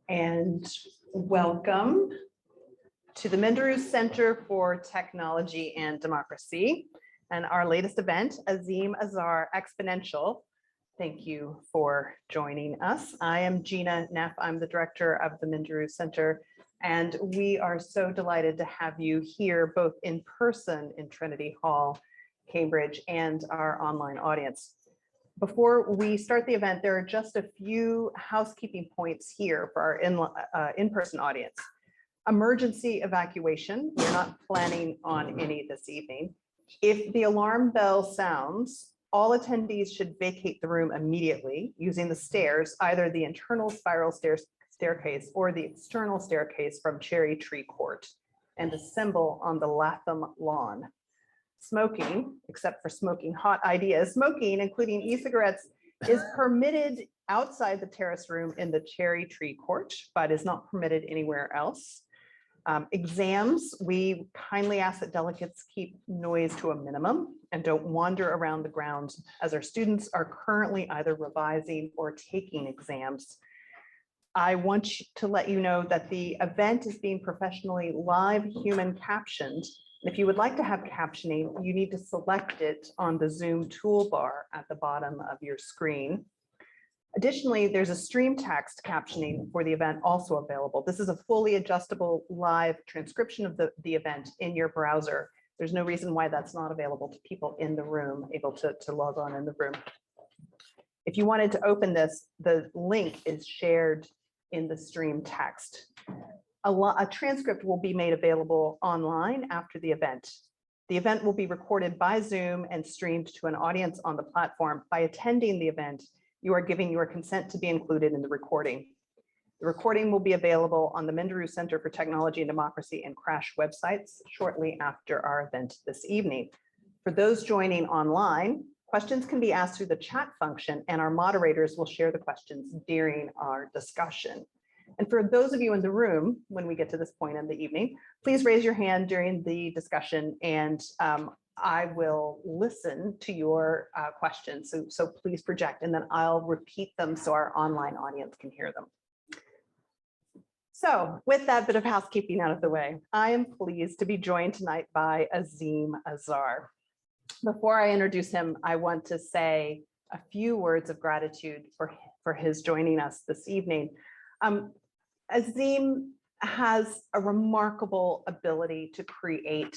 And welcome to the Menderu Center for Technology and Democracy and our latest event, Azeem Azhar Exponential. Thank you for joining us. I am Gina Neff. I'm the director of the Menderu Center, and we are so delighted to have you here both in person in Trinity Hall, Cambridge, and our online audience. Before we start the event, there are just a few housekeeping points here for our in-person audience. Emergency evacuation, we're not planning on any this evening. If the alarm bell sounds, all attendees should vacate the room immediately using the stairs, either the internal spiral staircase or the external staircase from Cherry Tree Court, and assemble on the Latham lawn. Smoking, except for smoking hot ideas, smoking, including e-cigarettes, is permitted outside the terrace room in the Cherry Tree Court, but is not permitted anywhere else. Exams, we kindly ask that delegates keep noise to a minimum and don't wander around the grounds, as our students are currently either revising or taking exams. I want to let you know that the event is being professionally live human captioned. If you would like to have captioning, you need to select it on the Zoom toolbar at the bottom of your screen. Additionally, there's a stream text captioning for the event also available. This is a fully adjustable live transcription of the event in your browser. There's no reason why that's not available to people in the room, able to log on in the room. If you wanted to open this, the link is shared in the stream text. A transcript will be made available online after the event. The event will be recorded by Zoom and streamed to an audience on the platform. By attending the event, you are giving your consent to be included in the recording. The recording will be available on the Menderu Center for Technology and Democracy and Crash websites shortly after our event this evening. For those joining online, questions can be asked through the chat function, and our moderators will share the questions during our discussion. And for those of you in the room, when we get to this point in the evening, please raise your hand during the discussion, and I will listen to your questions. So please project, and then I'll repeat them so our online audience can hear them. So with that bit of housekeeping out of the way, I am pleased to be joined tonight by Azeem Azhar. Before I introduce him, I want to say a few words of gratitude for his joining us this evening. Azeem has a remarkable ability to create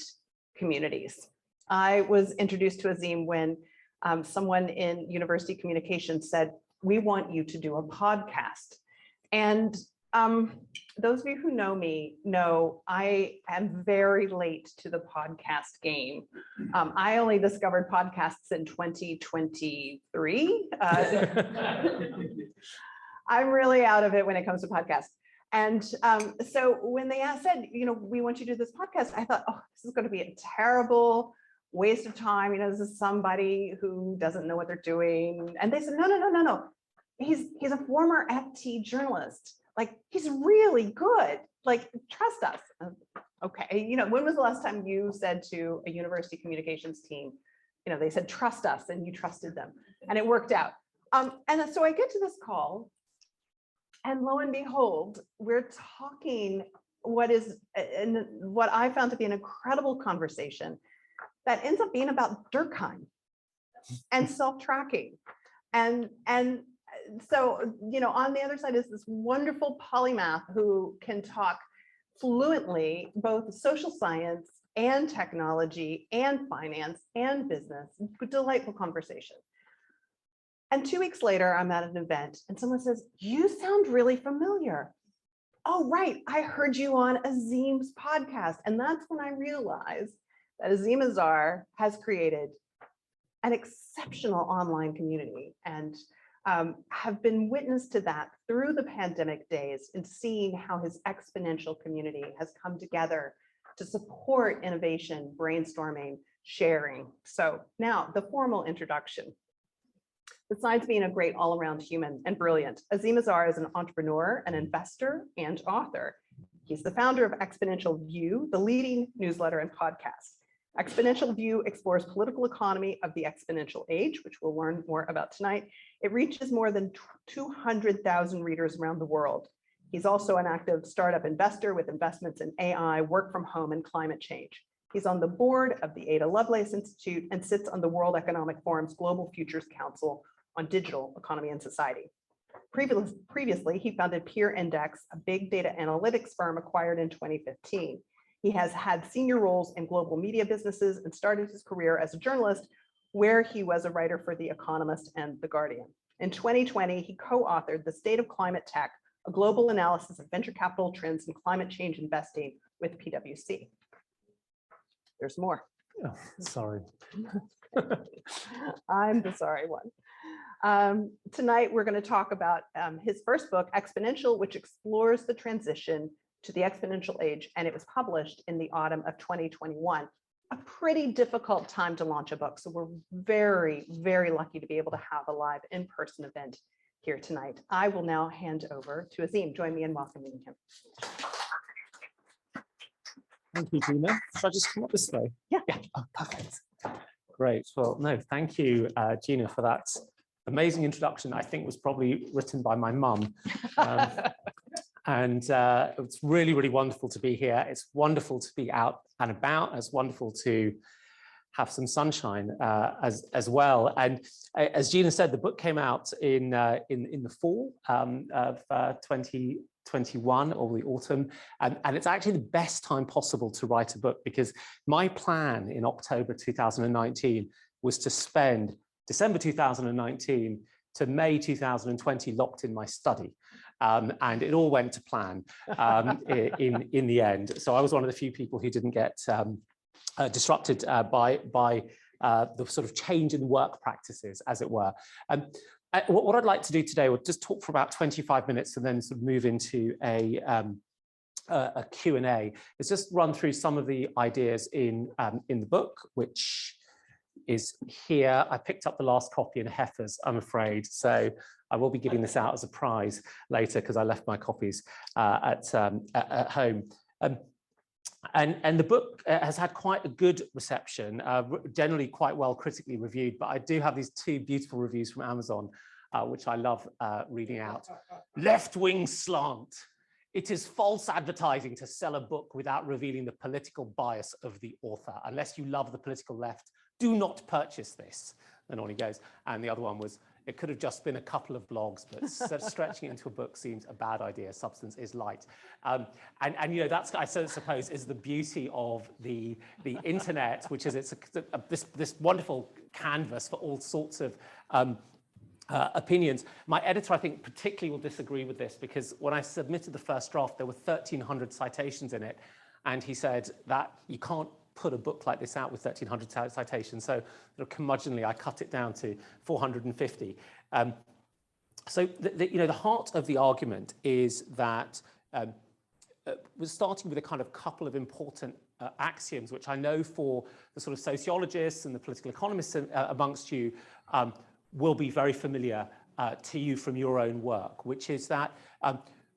communities. I was introduced to Azeem when someone in university communications said, "We want you to do a podcast." And those of you who know me know I am very late to the podcast game. I only discovered podcasts in 2023. I'm really out of it when it comes to podcasts. And so when they said, we want you to do this podcast, I thought, oh, this is going to be a terrible waste of time. This is somebody who doesn't know what they're doing. And they said, no. He's a former FT journalist. Like, he's really good. Like, trust us. Okay. When was the last time you said to a university communications team, they said, trust us, and you trusted them, and it worked out. And so I get to this call, and lo and behold, we're talking what I found to be an incredible conversation that ends up being about Durkheim and self-tracking. And so, on the other side is this wonderful polymath who can talk fluently both social science and technology and finance and business. Delightful conversation. And 2 weeks later, I'm at an event and someone says, "You sound really familiar." "Oh, right, I heard you on Azeem's podcast." And that's when I realized that Azeem Azhar has created an exceptional online community. And have been witness to that through the pandemic days and seeing how his exponential community has come together to support innovation, brainstorming, sharing. So now the formal introduction. Besides being a great all-around human and brilliant, Azeem Azhar is an entrepreneur, an investor, and author. He's the founder of Exponential View, the leading newsletter and podcast. Exponential View explores political economy of the exponential age, which we'll learn more about tonight. It reaches more than 200,000 readers around the world. He's also an active startup investor with investments in AI, work from home, and climate change. He's on the board of the Ada Lovelace Institute and sits on the World Economic Forum's Global Futures Council on Digital Economy and Society. Previously, he founded Peer Index, a big data analytics firm acquired in 2015. He has had senior roles in global media businesses and started his career as a journalist, where he was a writer for The Economist and The Guardian. In 2020, he co-authored The State of Climate Tech, a global analysis of venture capital trends and climate change investing with PwC. There's more. Oh, sorry. I'm the sorry one. Tonight, we're going to talk about his first book, Exponential, which explores the transition to the exponential age, and it was published in the autumn of 2021. A pretty difficult time to launch a book, so we're very, very lucky to be able to have a live in-person event here tonight. I will now hand over to Azeem. Join me in welcoming him. Thank you, Gina. Should I just come up this way? Yeah. Oh, perfect. Great. Well, no, thank you, Gina, for that amazing introduction. I think was probably written by my mum. And it's really, really wonderful to be here. It's wonderful to be out and about. It's wonderful to have some sunshine as well. And as Gina said, the book came out in the fall of 2021 or the autumn. And it's actually the best time possible to write a book, because my plan in October 2019 was to spend December 2019 to May 2020 locked in my study. And it all went to plan in the end. So I was one of the few people who didn't get disrupted by the sort of change in work practices, as it were. What I'd like to do today, we'll just talk for about 25 minutes and then sort of move into a Q&A, is just run through some of the ideas in the book, which is here. I picked up the last copy in Heifers, I'm afraid, so I will be giving this out as a prize later because I left my copies at home. And the book has had quite a good reception, generally quite well critically reviewed, but I do have these two beautiful reviews from Amazon, which I love reading out. Left-wing slant. It is false advertising to sell a book without revealing the political bias of the author. Unless you love the political left, do not purchase this. Then on he goes. And the other one was, it could have just been a couple of blogs, but stretching it into a book seems a bad idea. Substance is light. And you know, that's, I suppose, is the beauty of the internet, which is it's this wonderful canvas for all sorts of opinions. My editor, I think, particularly will disagree with this, because when I submitted the first draft, there were 1,300 citations in it. And he said that you can't put a book like this out with 1,300 citations. So curmudgeonly, I cut it down to 450. So the heart of the argument is that we're starting with a kind of couple of important axioms, which I know for the sort of sociologists and the political economists amongst you will be very familiar to you from your own work, which is that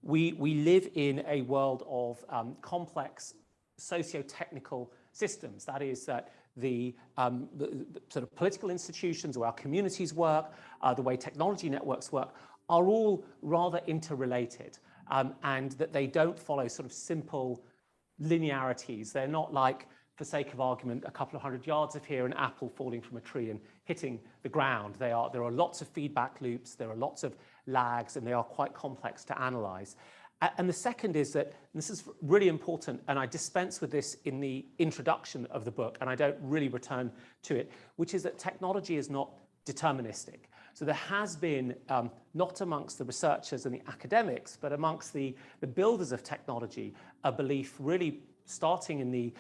we live in a world of complex socio-technical systems. That is that the sort of political institutions or our communities work, the way technology networks work, are all rather interrelated, and that they don't follow sort of simple linearities. They're not like, for sake of argument, a couple of 100 yards of here, an apple falling from a tree and hitting the ground. There are lots of feedback loops, there are lots of lags, and they are quite complex to analyze. And the second is that, and this is really important, and I dispense with this in the introduction of the book, and I don't really return to it, which is that technology is not deterministic. So there has been, not amongst the researchers and the academics, but amongst the builders of technology, a belief really starting in the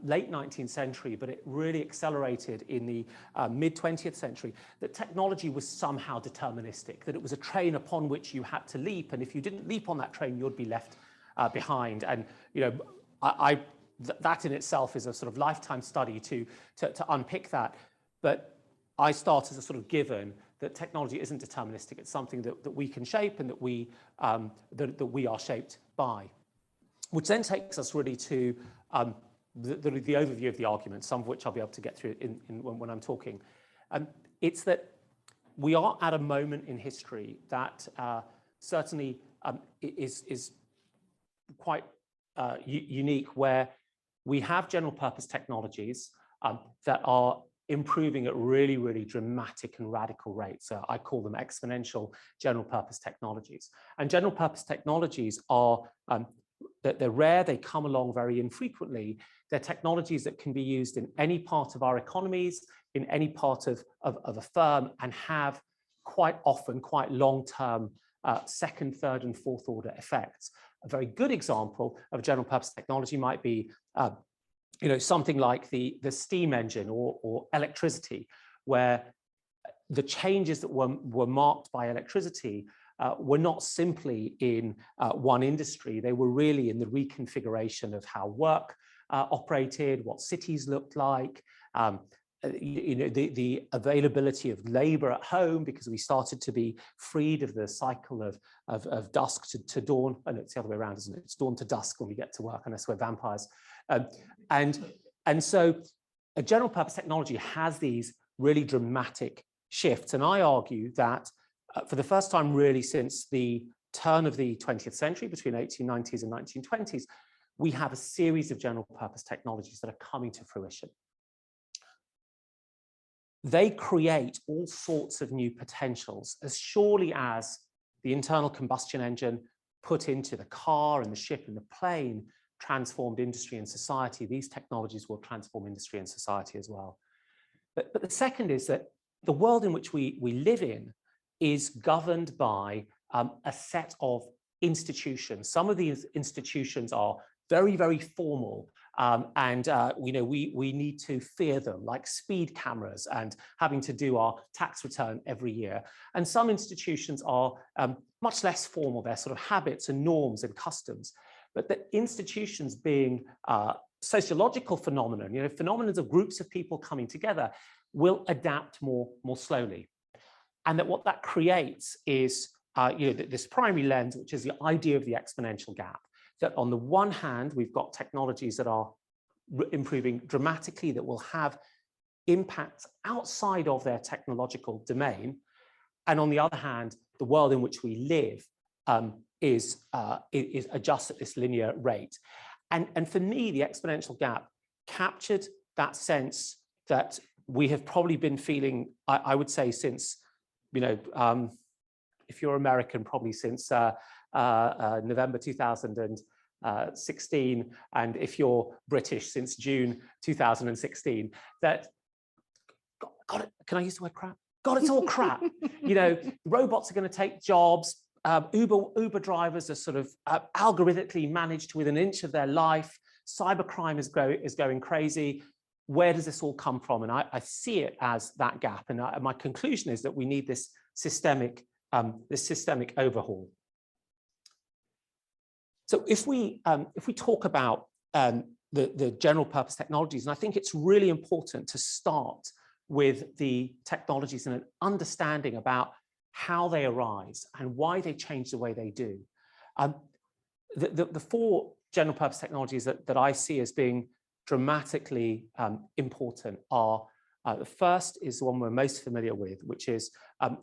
late 19th century, but it really accelerated in the mid 20th century, that technology was somehow deterministic, that it was a train upon which you had to leap, and if you didn't leap on that train, you'd be left behind. And that in itself is a sort of lifetime study to unpick that. But I start as a sort of given that technology isn't deterministic. It's something that we can shape and that we are shaped by. Which then takes us really to the overview of the argument, some of which I'll be able to get through when I'm talking. It's that we are at a moment in history that certainly is quite unique, where we have general purpose technologies that are improving at really, really dramatic and radical rates. So I call them exponential general purpose technologies. And general purpose technologies are they're rare, they come along very infrequently. They're technologies that can be used in any part of our economies, in any part of a firm, and have quite often quite long-term second, third, and fourth order effects. A very good example of general purpose technology might be something like the steam engine or electricity, where the changes that were marked by electricity were not simply in one industry. They were really in the reconfiguration of how work operated, what cities looked like, the availability of labor at home, because we started to be freed of the cycle of dusk to dawn. And it's the other way around, isn't it? It's dawn to dusk when we get to work, unless we're vampires. And so a general purpose technology has these really dramatic shifts. And I argue that for the first time really since the turn of the 20th century, between 1890s and 1920s, we have a series of general purpose technologies that are coming to fruition. They create all sorts of new potentials, as surely as the internal combustion engine put into the car and the ship and the plane transformed industry and society. These technologies will transform industry and society as well. But the second is that the world in which we live in is governed by a set of institutions. Some of these institutions are very, very formal, and we need to fear them, like speed cameras and having to do our tax return every year. And some institutions are much less formal. They're sort of habits and norms and customs. But the institutions being sociological phenomenon, phenomena of groups of people coming together, will adapt more slowly. And that what that creates is this primary lens, which is the idea of the exponential gap. That on the one hand, we've got technologies that are improving dramatically, that will have impacts outside of their technological domain. And on the other hand, the world in which we live is adjust at this linear rate. And for me, the exponential gap captured that sense that we have probably been feeling, I would say, since, if you're American, probably since November 2016, and if you're British, since June 2016, that, God, can I use the word crap? God, it's all crap. Robots are going to take jobs. Uber drivers are sort of algorithmically managed within an inch of their life. Cybercrime is going crazy. Where does this all come from? And I see it as that gap. And my conclusion is that we need this systemic overhaul. So if we talk about the general purpose technologies, and I think it's really important to start with the technologies and an understanding about how they arise and why they change the way they do. The four general purpose technologies that I see as being dramatically important are, the first is the one we're most familiar with, which is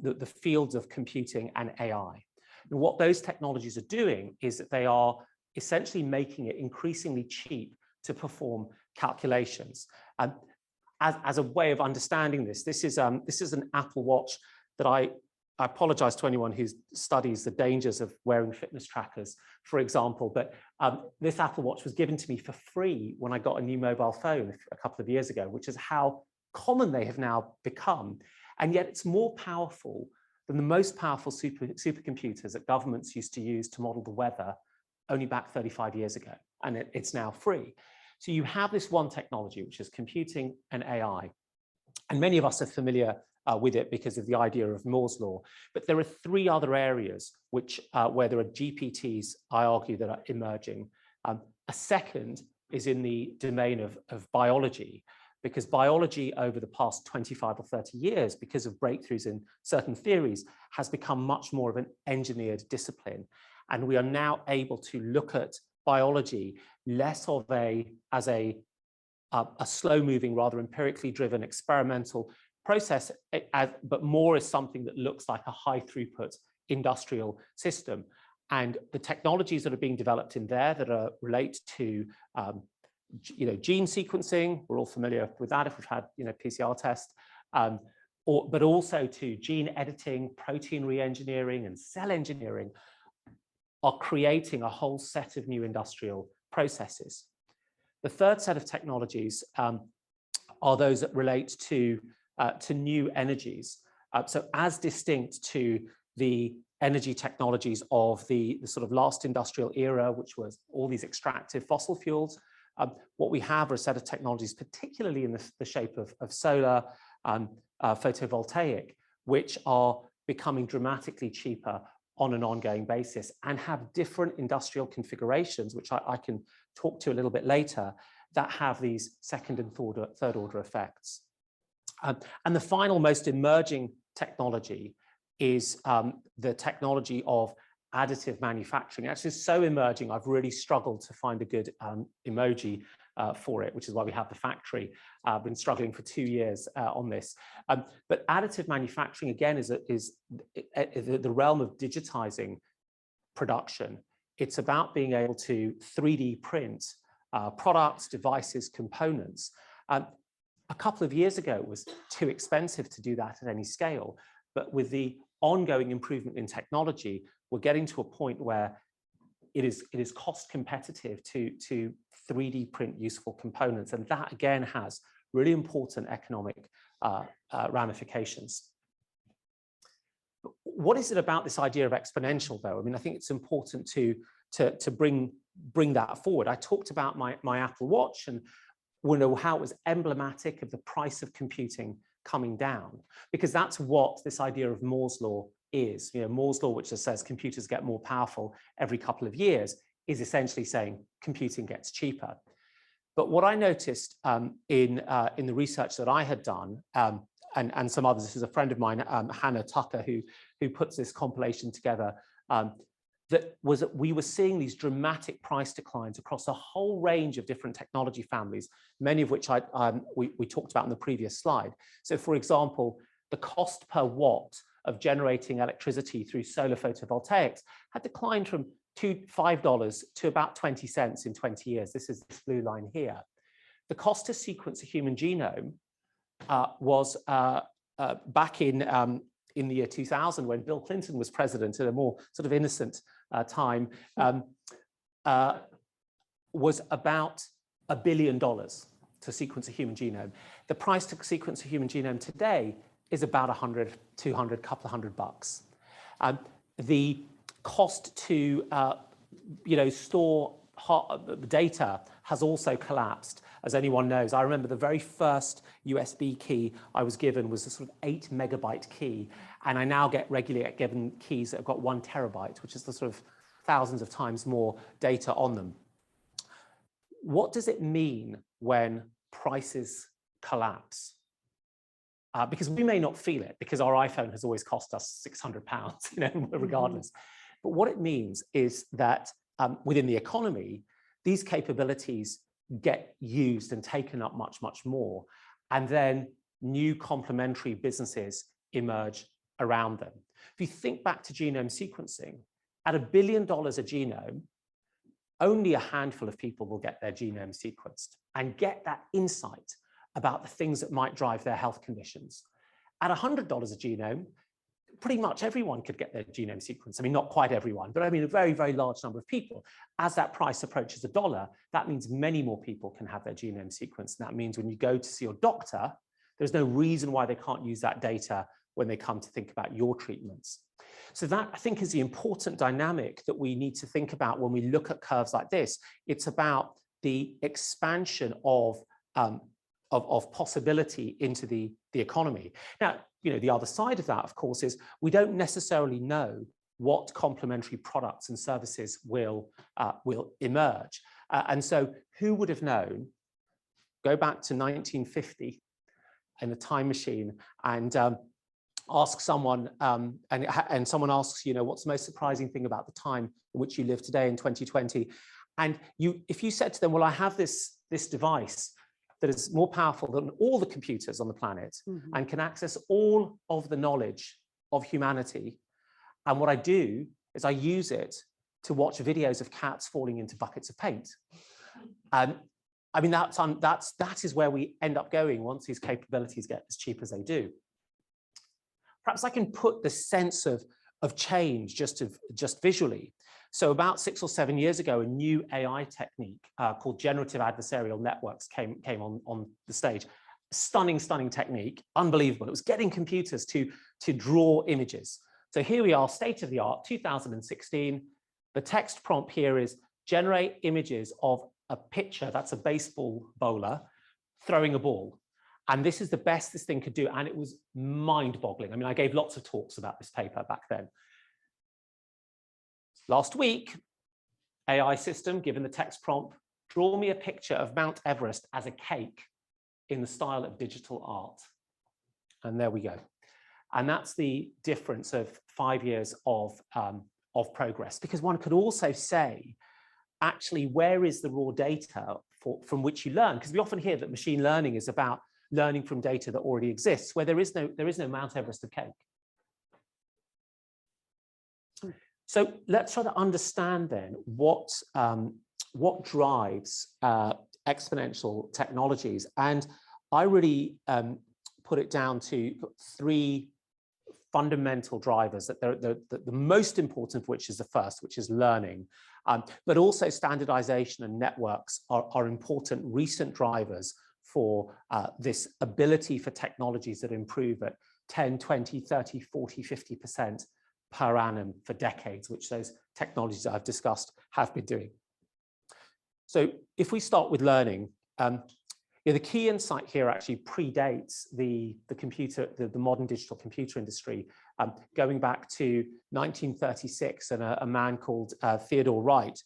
the fields of computing and AI. And what those technologies are doing is that they are essentially making it increasingly cheap to perform calculations. As a way of understanding this is an Apple Watch that I apologize to anyone who studies the dangers of wearing fitness trackers, for example, but this Apple Watch was given to me for free when I got a new mobile phone a couple of years ago, which is how common they have now become. And yet it's more powerful than the most powerful supercomputers that governments used to use to model the weather only back 35 years ago. and it's now free. So you have this one technology, which is computing and AI. And many of us are familiar with it because of the idea of Moore's law. But there are three other areas which, where there are GPTs, I argue, that are emerging. A second is in the domain of biology, because biology over the past 25 or 30 years, because of breakthroughs in certain theories, has become much more of an engineered discipline. And we are now able to look at biology less of as a slow-moving, rather empirically driven experimental process, but more as something that looks like a high-throughput industrial system. And the technologies that are being developed in there that relate to gene sequencing, we're all familiar with that if we've had PCR tests, but also to gene editing, protein re-engineering, and cell engineering, are creating a whole set of new industrial processes. The third set of technologies are those that relate to new energies. So as distinct to the energy technologies of the sort of last industrial era, which was all these extractive fossil fuels, what we have are a set of technologies, particularly in the shape of solar, photovoltaic, which are becoming dramatically cheaper on an ongoing basis and have different industrial configurations, which I can talk to a little bit later, that have these second and third order effects. And the final most emerging technology is the technology of additive manufacturing. Actually, it's so emerging, I've really struggled to find a good emoji for it, which is why we have the factory. I've been struggling for 2 years on this. But additive manufacturing, again, is the realm of digitizing production. It's about being able to 3D print products, devices, components. A couple of years ago, it was too expensive to do that at any scale. But with the ongoing improvement in technology, we're getting to a point where it is cost competitive to 3D print useful components. And that, again, has really important economic ramifications. What is it about this idea of exponential, though? I mean, I think it's important to bring that forward. I talked about my Apple Watch, and we know how it was emblematic of the price of computing coming down, because that's what this idea of Moore's law is. Moore's law, which just says computers get more powerful every couple of years, is essentially saying computing gets cheaper. But what I noticed in the research that I had done, and some others, this is a friend of mine, Hannah Tucker, who puts this compilation together, that we were seeing these dramatic price declines across a whole range of different technology families, many of which we talked about in the previous slide. So, for example, the cost per watt of generating electricity through solar photovoltaics had declined from $5 to about 20 cents in 20 years. This is this blue line here. The cost to sequence a human genome was back in the year 2000, when Bill Clinton was president, at a more sort of innocent time, was about $1 billion to sequence a human genome. The price to sequence a human genome today is about 100, 200, couple of $100. The cost to store data has also collapsed, as anyone knows. I remember the very first USB key I was given was a sort of 8 megabyte key, and I now get regularly given keys that have got 1 terabyte, which is the sort of thousands of times more data on them. What does it mean when prices collapse? Because we may not feel it, because our iPhone has always cost us £600, regardless. But what it means is that within the economy, these capabilities get used and taken up much, much more. And then new complementary businesses emerge around them. If you think back to genome sequencing, at $1 billion a genome, only a handful of people will get their genome sequenced and get that insight about the things that might drive their health conditions. At $100 a genome, pretty much everyone could get their genome sequenced. I mean, not quite everyone, but I mean a very, very large number of people. As that price approaches $1, that means many more people can have their genome sequenced. And that means when you go to see your doctor, there's no reason why they can't use that data when they come to think about your treatments. So that, I think, is the important dynamic that we need to think about when we look at curves like this. It's about the expansion of possibility into the economy. Now, the other side of that, of course, is we don't necessarily know what complementary products and services will emerge. And so who would have known, go back to 1950 in the time machine and ask someone, and someone asks, what's the most surprising thing about the time in which you live today in 2020? And if you said to them, well, I have this device that is more powerful than all the computers on the planet and can access all of the knowledge of humanity. And what I do is I use it to watch videos of cats falling into buckets of paint. I mean, that is where we end up going once these capabilities get as cheap as they do. Perhaps I can put the sense of change just visually. So about 6 or 7 years ago, a new AI technique called generative adversarial networks came on the stage. Stunning technique, unbelievable. It was getting computers to draw images. So here we are, state of the art, 2016. The text prompt here is generate images of a pitcher, that's a baseball bowler, throwing a ball. And this is the best this thing could do. And it was mind-boggling. I mean, I gave lots of talks about this paper back then. Last week, AI system, given the text prompt, draw me a picture of Mount Everest as a cake in the style of digital art. And there we go. And that's the difference of 5 years of progress. Because one could also say, actually, where is the raw data from which you learn? Because we often hear that machine learning is about learning from data that already exists, where there is no Mount Everest of cake. So let's try to understand then what drives exponential technologies. And I really put it down to 3 fundamental drivers, that the most important of which is the first, which is learning. But also standardization and networks are important recent drivers for this ability for technologies that improve at 10, 20, 30, 40, 50% per annum for decades, which those technologies that I've discussed have been doing. So if we start with learning, the key insight here actually predates the modern digital computer industry, going back to 1936 and a man called Theodore Wright,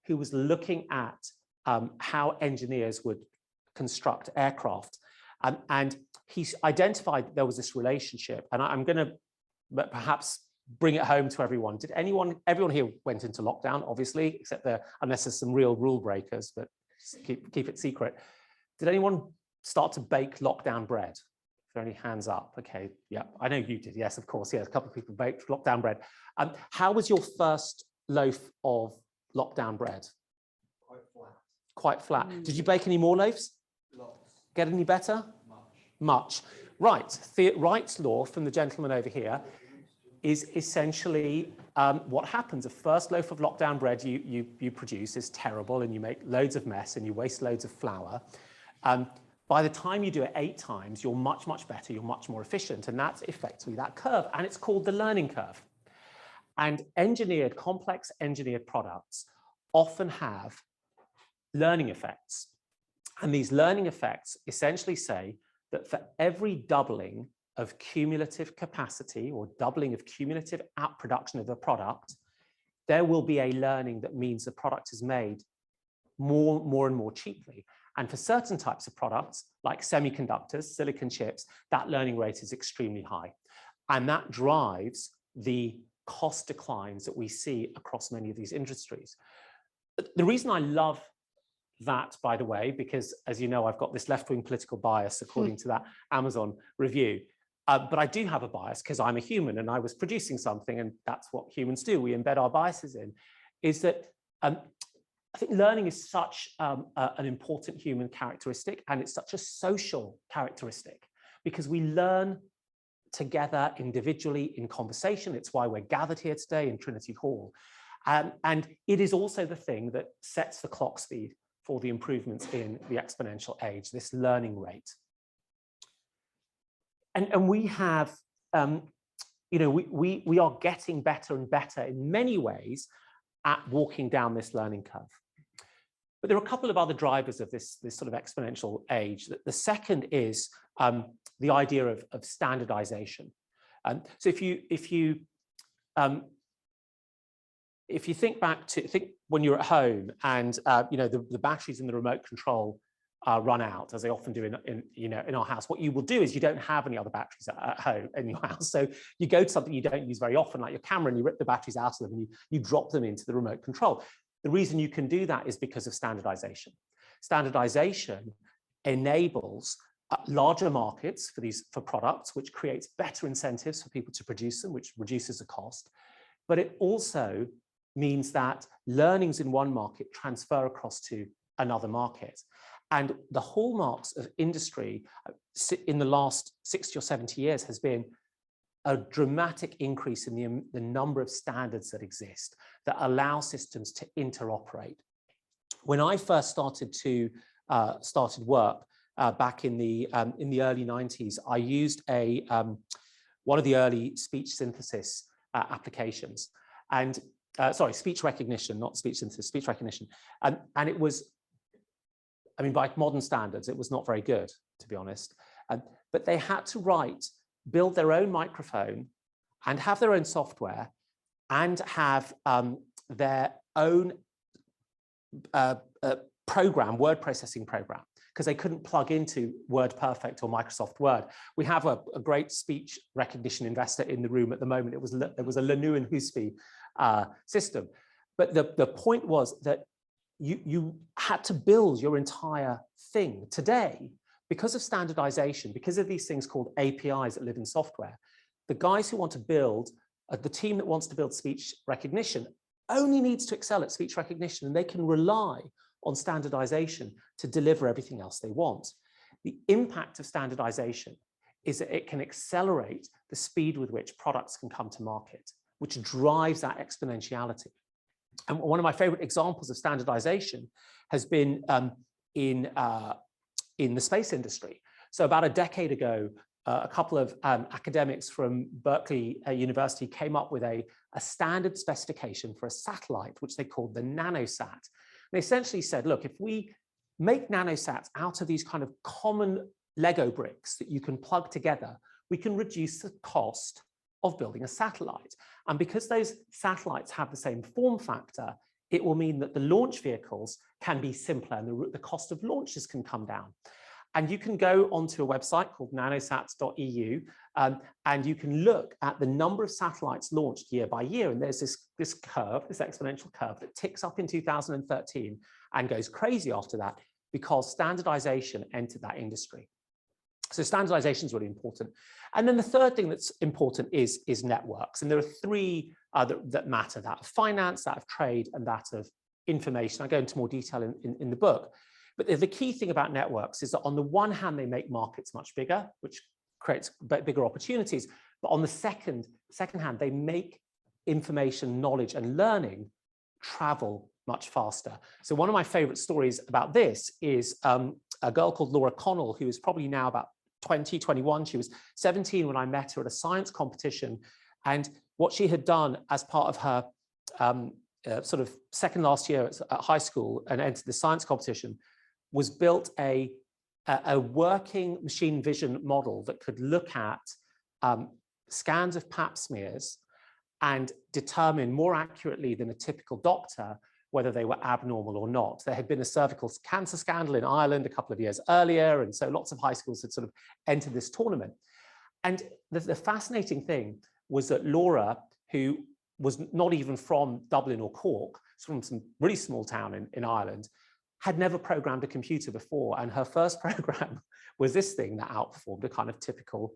who was looking at how engineers would construct aircraft. And he identified there was this relationship. And I'm going to perhaps bring it home to everyone. Did everyone here went into lockdown, obviously, except unless there's some real rule breakers, but keep it secret. Did anyone start to bake lockdown bread? Is there any hands up? Okay, yeah, I know you did. Yes, of course. Yes, a couple of people baked lockdown bread. How was your first loaf of lockdown bread? Quite flat. Quite flat. Did you bake any more loaves? Lots. Get any better? Much. Right. Wright's law from the gentleman over here is essentially what happens. The first loaf of lockdown bread you produce is terrible, and you make loads of mess and you waste loads of flour. By the time you do it 8 times, you're much better, you're much more efficient. And that's effectively that curve. And it's called the learning curve. And complex engineered products often have learning effects. And these learning effects essentially say that for every doubling of cumulative capacity or doubling of cumulative outproduction of a product, there will be a learning that means the product is made more and more cheaply. And for certain types of products, like semiconductors, silicon chips, that learning rate is extremely high. And that drives the cost declines that we see across many of these industries. The reason I love that, by the way, because as you know, I've got this left-wing political bias according to that Amazon review. But I do have a bias because I'm a human and I was producing something, and that's what humans do. We embed our biases in, is that I think learning is such an important human characteristic, and it's such a social characteristic because we learn together individually in conversation. It's why we're gathered here today in Trinity Hall. And it is also the thing that sets the clock speed for the improvements in the exponential age, this learning rate. And we have we are getting better and better in many ways at walking down this learning curve. But there are a couple of other drivers of this sort of exponential age. The second is the idea of standardization. So if you think back to when you're at home and the batteries in the remote control run out, as they often do in our house, what you will do is you don't have any other batteries at home in your house. So you go to something you don't use very often, like your camera, and you rip the batteries out of them and you drop them into the remote control. The reason you can do that is because of standardization. Standardization enables larger markets for products, which creates better incentives for people to produce them, which reduces the cost. But it also means that learnings in one market transfer across to another market. And the hallmarks of industry in the last 60 or 70 years has been a dramatic increase in the number of standards that exist that allow systems to interoperate. When I first started work back in the early 90s, I used one of the early speech synthesis applications, and sorry, speech recognition, not speech synthesis, speech recognition, and it was, I mean, by modern standards, it was not very good, to be honest. But they had to build their own microphone and have their own software and have their own program, word processing program, because they couldn't plug into WordPerfect or Microsoft Word. We have a great speech recognition investor in the room at the moment. It was a Lanu and Husby system. But the point was that you had to build your entire thing. Today, because of standardization, because of these things called APIs that live in software, the guys who want to build, the team that wants to build speech recognition only needs to excel at speech recognition, and they can rely on standardization to deliver everything else they want. The impact of standardization is that it can accelerate the speed with which products can come to market, which drives that exponentiality. And one of my favorite examples of standardization has been in the space industry. So about a decade ago, a couple of academics from Berkeley University came up with a standard specification for a satellite, which they called the nanosat. They essentially said, look, if we make nanosats out of these kind of common Lego bricks that you can plug together, we can reduce the cost of building a satellite. And because those satellites have the same form factor, it will mean that the launch vehicles can be simpler and the cost of launches can come down. And you can go onto a website called nanosats.eu and you can look at the number of satellites launched year by year. And there's this curve, this exponential curve that ticks up in 2013 and goes crazy after that because standardization entered that industry. So standardization is really important. And then the third thing that's important is networks. And there are three that matter: that of finance, that of trade, and that of information. I go into more detail in the book. But the key thing about networks is that on the one hand, they make markets much bigger, which creates bigger opportunities. But on the second hand, they make information, knowledge, and learning travel much faster. So one of my favorite stories about this is a girl called Laura Connell, who is probably now about 20, 21. She was 17 when I met her at a science competition. And what she had done as part of her sort of second last year at high school and entered the science competition was built a working machine vision model that could look at scans of pap smears and determine more accurately than a typical doctor whether they were abnormal or not. There had been a cervical cancer scandal in Ireland a couple of years earlier, and so lots of high schools had sort of entered this tournament. And the fascinating thing was that Laura, who was not even from Dublin or Cork, from some really small town in Ireland, had never programmed a computer before. And her first program was this thing that outperformed a kind of typical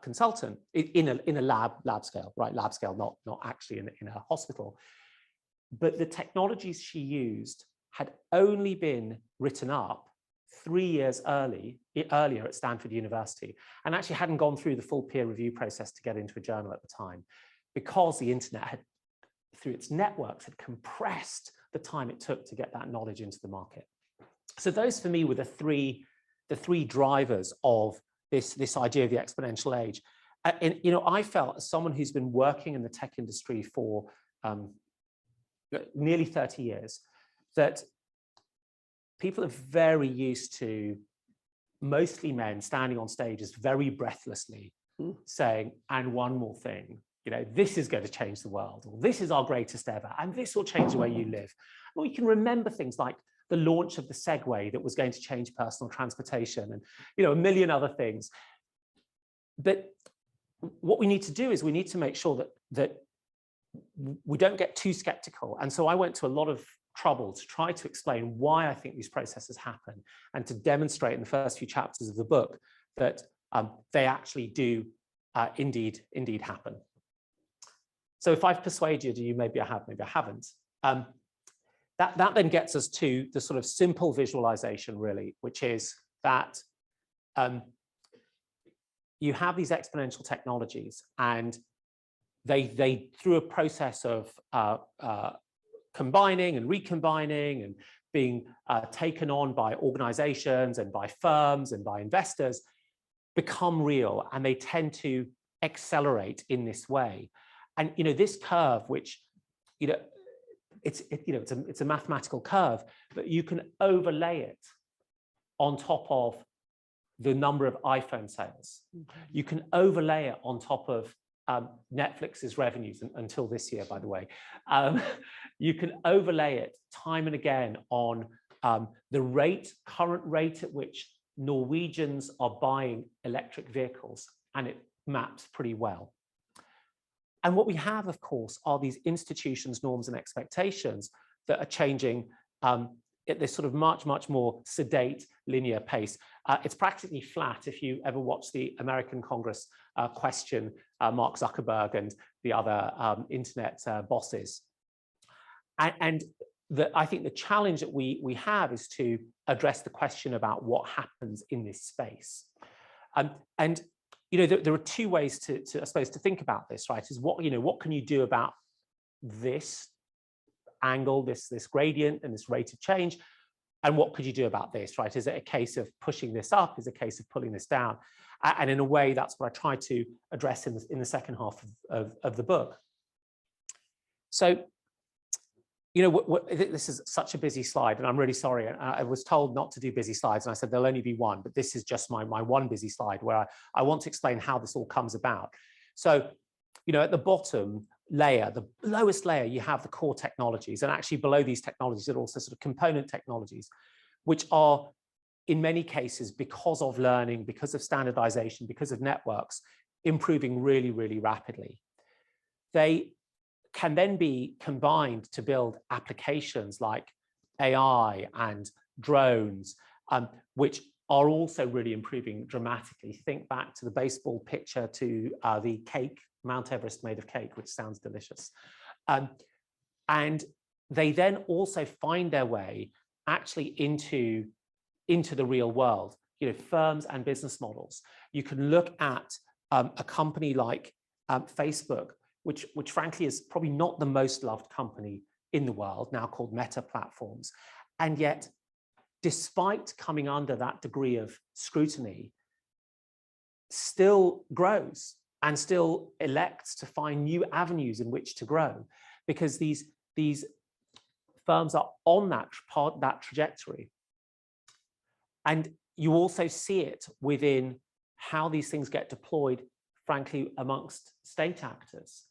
consultant in a lab scale, right? Lab scale, not actually in a hospital. But the technologies she used had only been written up 3 years earlier at Stanford University, and actually hadn't gone through the full peer review process to get into a journal at the time, because the internet had, through its networks, had compressed the time it took to get that knowledge into the market. So those for me were the three drivers of this idea of the exponential age. And I felt, as someone who's been working in the tech industry for nearly 30 years, that people are very used to mostly men standing on stages very breathlessly saying, and one more thing, this is going to change the world, or this is our greatest ever, and this will change the way you live. Well, you can remember things like the launch of the Segway that was going to change personal transportation, and a million other things. But what we need to do is we need to make sure that we don't get too skeptical. And so I went to a lot of trouble to try to explain why I think these processes happen, and to demonstrate in the first few chapters of the book that they actually do indeed happen. So if I've persuaded you, maybe I have, maybe I haven't. That then gets us to the sort of simple visualization, really, which is that you have these exponential technologies, and they through a process of combining and recombining and being taken on by organizations and by firms and by investors, become real, and they tend to accelerate in this way. And this curve, which it's a mathematical curve, but you can overlay it on top of the number of iPhone sales. You can overlay it on top of Netflix's revenues until this year, by the way. You can overlay it time and again on the current rate at which Norwegians are buying electric vehicles, and it maps pretty well. And what we have, of course, are these institutions, norms, and expectations that are changing at this sort of much more sedate, linear pace. It's practically flat if you ever watch the American Congress question Mark Zuckerberg and the other internet bosses. And I think the challenge that we have is to address the question about what happens in this space. And there are two ways to I suppose to think about this, right? Is what can you do about this angle, this gradient and this rate of change, and what could you do about this, right? Is it a case of pushing this up? Is it a case of pulling this down? And in a way, that's what I try to address in the second half of the book. So, this is such a busy slide, and I'm really sorry. I was told not to do busy slides, and I said there'll only be one, but this is just my one busy slide where I want to explain how this all comes about. So, at the bottom layer, the lowest layer, you have the core technologies, and actually below these technologies are also sort of component technologies, which are in many cases, because of learning, because of standardization, because of networks, improving really rapidly. They can then be combined to build applications like AI and drones, which are also really improving dramatically. Think back to the baseball pitcher, to the cake, Mount Everest made of cake, which sounds delicious. And they then also find their way actually into the real world, firms and business models. You can look at a company like Facebook, which frankly is probably not the most loved company in the world, now called Meta Platforms. And yet, despite coming under that degree of scrutiny, still grows and still elects to find new avenues in which to grow, because these firms are on that trajectory. And you also see it within how these things get deployed, frankly, amongst state actors.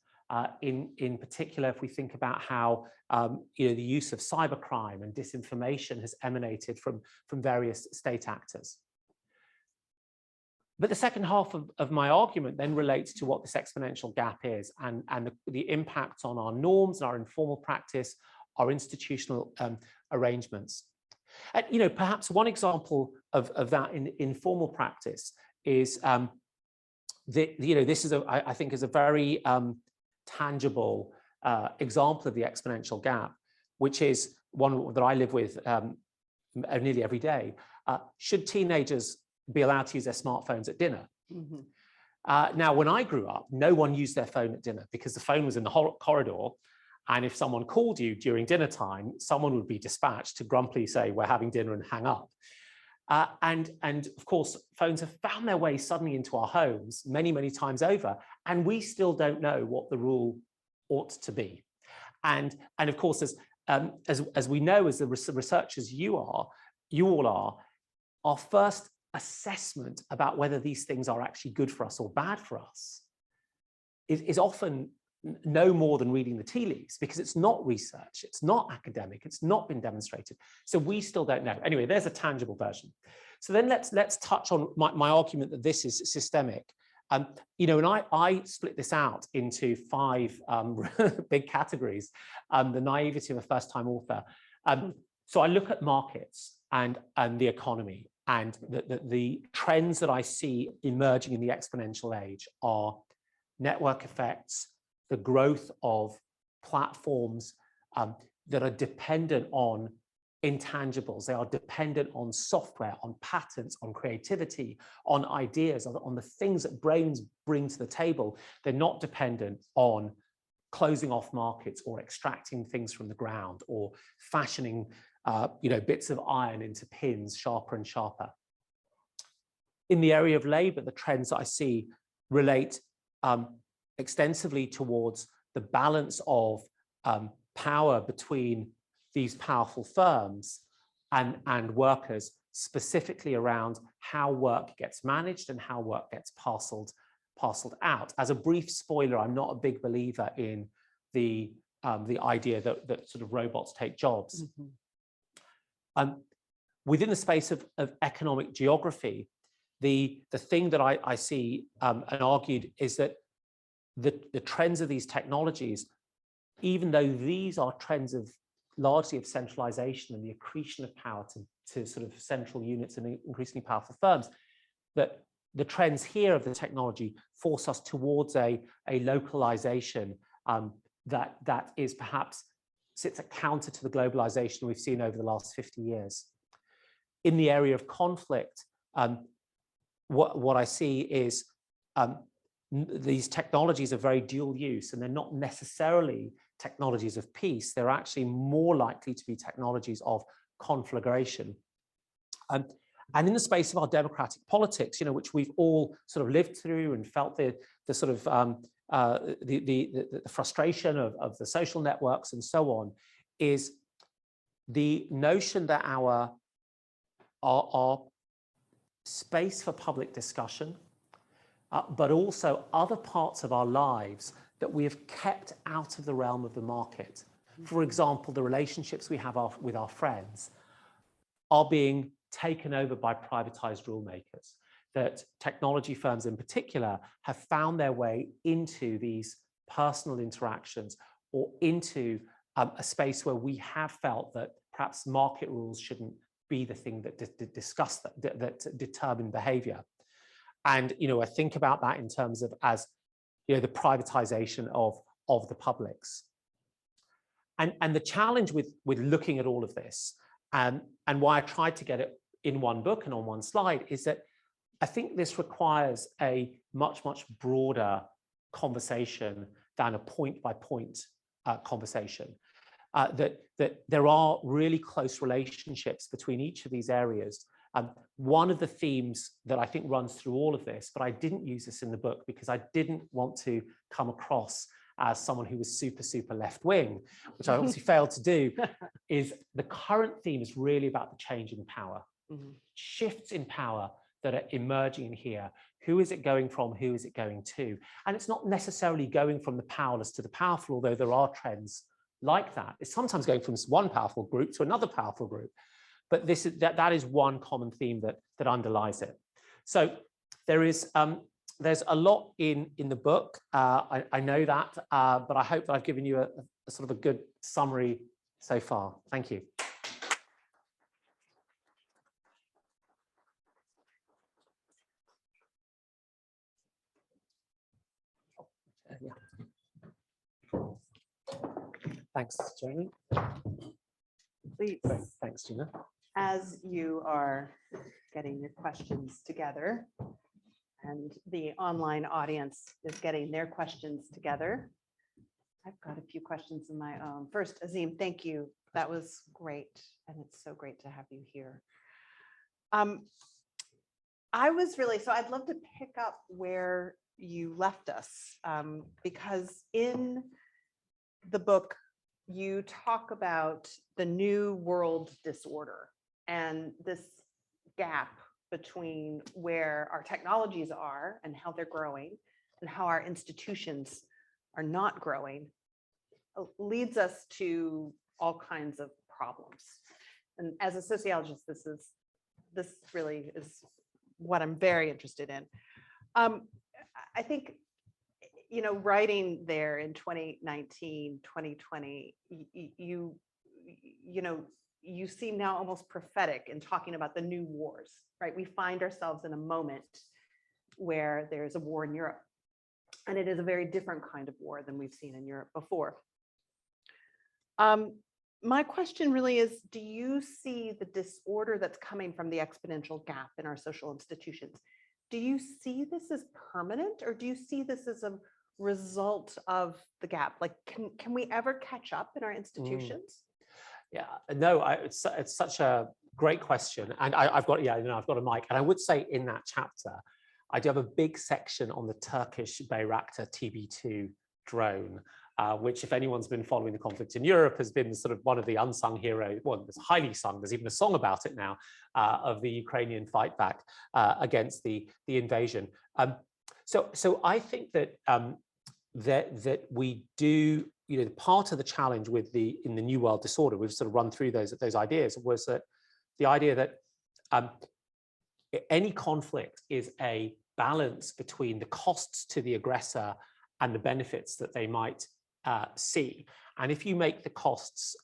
In particular, if we think about how the use of cybercrime and disinformation has emanated from various state actors. But the second half of my argument then relates to what this exponential gap is, and the impact on our norms, our informal practice, our institutional arrangements. And perhaps one example of that in informal practice is this is I think is a very tangible example of the exponential gap, which is one that I live with nearly every day. Should teenagers be allowed to use their smartphones at dinner? Mm-hmm. Now, when I grew up, no one used their phone at dinner because the phone was in the corridor. And if someone called you during dinner time, someone would be dispatched to grumpily say, "We're having dinner," and hang up. And of course, phones have found their way suddenly into our homes many, many times over, and we still don't know what the rule ought to be. And of course, as we know, as the researchers you all are, our first assessment about whether these things are actually good for us or bad for us is often no more than reading the tea leaves, because it's not research, it's not academic, it's not been demonstrated. So we still don't know. Anyway, there's a tangible version. So then let's touch on my argument that this is systemic. You know, and I split this out into 5 big categories. The naivety of a first-time author. So I look at markets and the economy, and the trends that I see emerging in the exponential age are network effects, the growth of platforms that are dependent on intangibles. They are dependent on software, on patents, on creativity, on ideas, on the things that brains bring to the table. They're not dependent on closing off markets or extracting things from the ground or fashioning you know, bits of iron into pins sharper and sharper. In the area of labor, the trends that I see relate extensively towards the balance of power between these powerful firms and workers, specifically around how work gets managed and how work gets parceled out. As a brief spoiler, I'm not a big believer in the idea that sort of robots take jobs. Within the space of economic geography, the thing that I see and argued is that the trends of these technologies, even though these are trends of largely of centralization and the accretion of power to sort of central units and increasingly powerful firms, that the trends here of the technology force us towards a localization that is perhaps sits at counter to the globalization we've seen over the last 50 years. In the area of conflict, what I see is these technologies are very dual use, and they're not necessarily technologies of peace. They're actually more likely to be technologies of conflagration. And in the space of our democratic politics, you know, which we've all sort of lived through and felt the sort of the frustration of the social networks and so on, is the notion that our space for public discussion, but also other parts of our lives that we have kept out of the realm of the market. For example, the relationships we have with our friends are being taken over by privatized rule makers, that technology firms in particular have found their way into these personal interactions or into a space where we have felt that perhaps market rules shouldn't be the thing that that determine behavior. And, you know, I think about that in terms of, as, you know, the privatization of the publics. And the challenge with looking at all of this, and why I tried to get it in one book and on one slide, is that I think this requires a much broader conversation than a point-by-point conversation. That there are really close relationships between each of these areas. One of the themes that I think runs through all of this, but I didn't use this in the book because I didn't want to come across as someone who was super left-wing, which I obviously failed to do, is the current theme is really about the change in power. Shifts in power that are emerging in here. Who is it going from? Who is it going to? And it's not necessarily going from the powerless to the powerful, although there are trends like that. It's sometimes going from one powerful group to another powerful group. But that is one common theme that underlies it. So there's a lot in the book. I know that, but I hope that I've given you a sort of a good summary so far. Thank you. Thanks, Jamie. Please. Thanks, Gina. As you are getting your questions together and the online audience is getting their questions together, I've got a few questions of my own. First, Azeem, thank you. That was great. And it's so great to have you here. I was really, so I'd love to pick up where you left us, because in the book, you talk about the new world disorder and this gap between where our technologies are and how they're growing and how our institutions are not growing leads us to all kinds of problems. And as a sociologist, this really is what I'm very interested in. I think, you know, writing there in 2019, 2020, you know, you seem now almost prophetic in talking about the new wars, right? We find ourselves in a moment where there's a war in Europe, and it is a very different kind of war than we've seen in Europe before. My question really is, do you see the disorder that's coming from the exponential gap in our social institutions? Do you see this as permanent, or do you see this as a result of the gap? Like, can we ever catch up in our institutions? Yeah, no, it's such a great question. And I've got, yeah, you know, I've got a mic. And I would say in that chapter, I do have a big section on the Turkish Bayraktar TB2 drone, which, if anyone's been following the conflict in Europe, has been sort of one of the unsung heroes. Well, it's highly sung. There's even a song about it now, of the Ukrainian fight back against the invasion. So I think that that we do, you know, part of the challenge with in the New World Disorder, we've sort of run through those ideas, was that the idea that any conflict is a balance between the costs to the aggressor and the benefits that they might see. And if you make the costs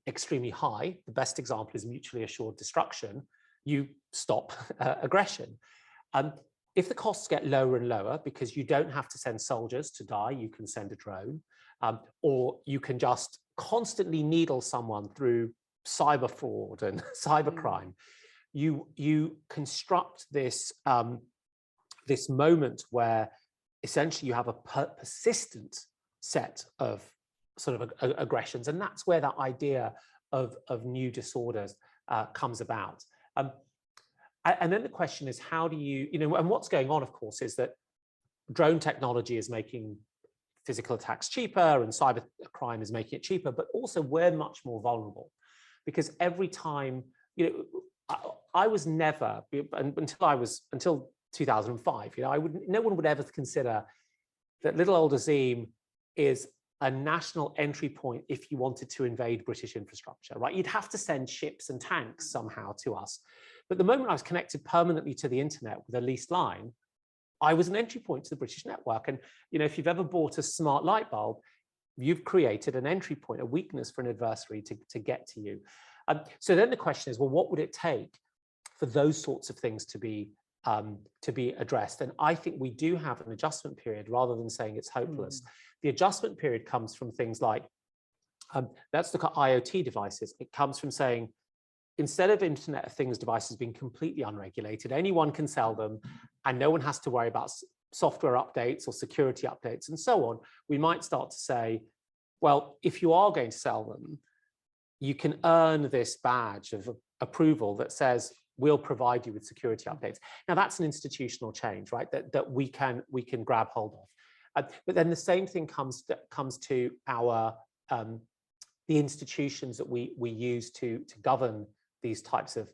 extremely high, the best example is mutually assured destruction, you stop aggression. If the costs get lower and lower, because you don't have to send soldiers to die, you can send a drone, or you can just constantly needle someone through cyber fraud and cybercrime, you construct this, this moment where essentially you have a persistent set of sort of aggressions, and that's where that idea of new disorders comes about. And then the question is, how do you, you know, and what's going on, of course, is that drone technology is making physical attacks cheaper and cyber crime is making it cheaper, but also we're much more vulnerable, because every time, you know, I was never, until 2005, you know, no one would ever consider that little old Azeem is a national entry point if you wanted to invade British infrastructure, right? You'd have to send ships and tanks somehow to us. But the moment I was connected permanently to the internet with a leased line, I was an entry point to the British network. And, you know, if you've ever bought a smart light bulb, you've created an entry point, a weakness for an adversary to get to you. So then the question is, well, what would it take for those sorts of things to be addressed? And I think we do have an adjustment period, rather than saying it's hopeless. The adjustment period comes from things like, let's look at IoT devices. It comes from saying, instead of Internet of Things devices being completely unregulated, anyone can sell them and no one has to worry about software updates or security updates and so on. We might start to say, well, if you are going to sell them, you can earn this badge of approval that says, we'll provide you with security updates. Now, that's an institutional change, right? That we can grab hold of. But then the same thing comes to our the institutions that we use to govern these types of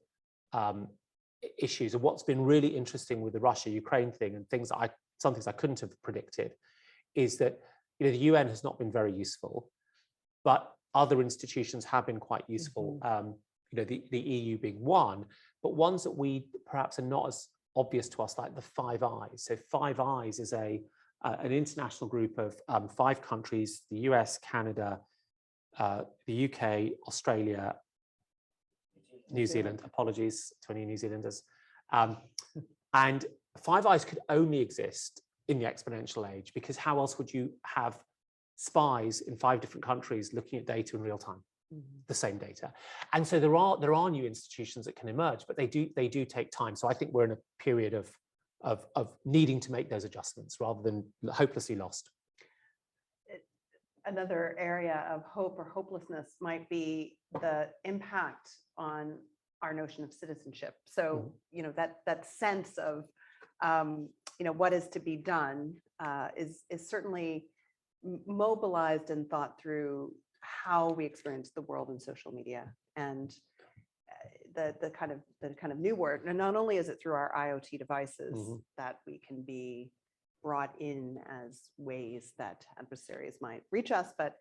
issues. And what's been really interesting with the Russia-Ukraine thing, and some things I couldn't have predicted, is that, you know, the UN has not been very useful, but other institutions have been quite useful. You know, the EU being one, but ones that we perhaps are not as obvious to us, like the Five Eyes. So Five Eyes is an international group of 5 countries: the US, Canada, the UK, Australia, New Zealand. Apologies to any New Zealanders. And Five Eyes could only exist in the exponential age, because how else would you have spies in 5 different countries looking at data in real time? The same data. And so there are new institutions that can emerge, but they do take time. So I think we're in a period of needing to make those adjustments rather than hopelessly lost. Another area of hope or hopelessness might be the impact on our notion of citizenship. So, you know, that sense of, you know, what is to be done is certainly mobilized and thought through how we experience the world in social media, and the kind of new word. And not only is it through our IoT devices that we can be brought in as ways that adversaries might reach us, but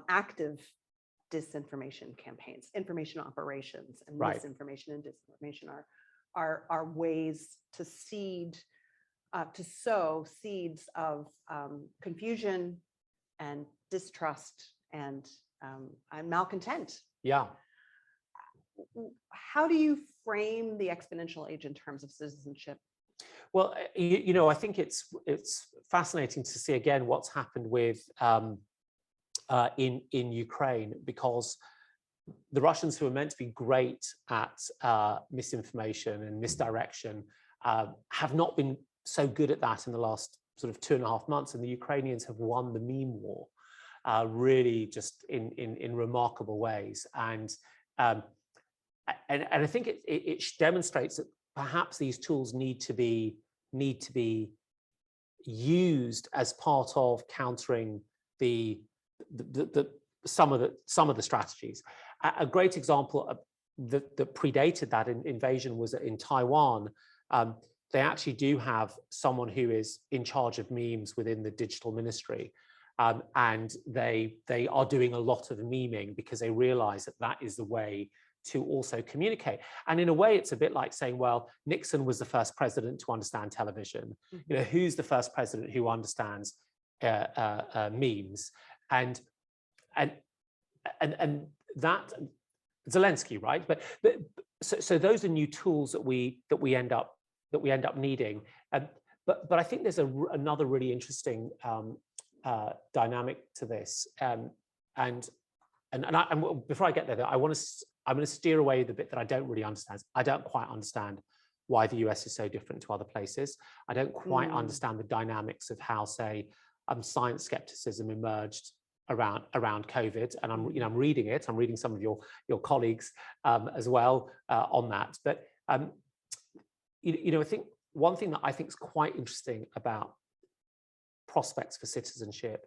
active disinformation campaigns, information operations, and misinformation and disinformation are ways to sow seeds of confusion and distrust and malcontent. Yeah. How do you frame the exponential age in terms of citizenship? Well, you know, I think it's fascinating to see again what's happened with in Ukraine, because the Russians, who are meant to be great at misinformation and misdirection, have not been so good at that in the last sort of 2.5 months, and the Ukrainians have won the meme war, really just in remarkable ways. And I think it demonstrates that perhaps these tools need to be used as part of countering some of the strategies. A great example that predated that invasion was in Taiwan. They actually do have someone who is in charge of memes within the digital ministry. And they are doing a lot of memeing because they realize that that is the way to also communicate. And in a way, it's a bit like saying, well, Nixon was the first president to understand television. You know, who's the first president who understands memes? And that Zelensky, right? But so those are new tools that we end up needing. But I think there's another really interesting dynamic to this. And before I get there, I'm going to steer away the bit that I don't really understand. I don't quite understand why the US is so different to other places. I don't quite understand the dynamics of how, say, science skepticism emerged around COVID. And I'm reading it. I'm reading some of your colleagues as well on that. But you know, I think one thing that I think is quite interesting about prospects for citizenship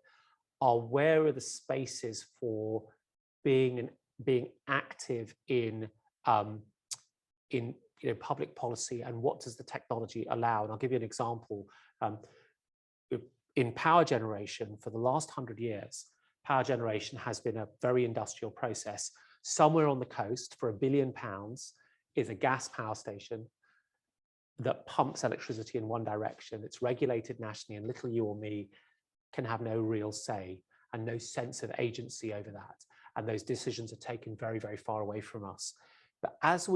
are, where are the spaces for being active in you know, public policy, and what does the technology allow? And I'll give you an example. In power generation, for the last 100 years, power generation has been a very industrial process. Somewhere on the coast, for £1 billion, is a gas power station that pumps electricity in one direction. It's regulated nationally, and little you or me can have no real say and no sense of agency over that. And those decisions are taken very, very far away from us. But as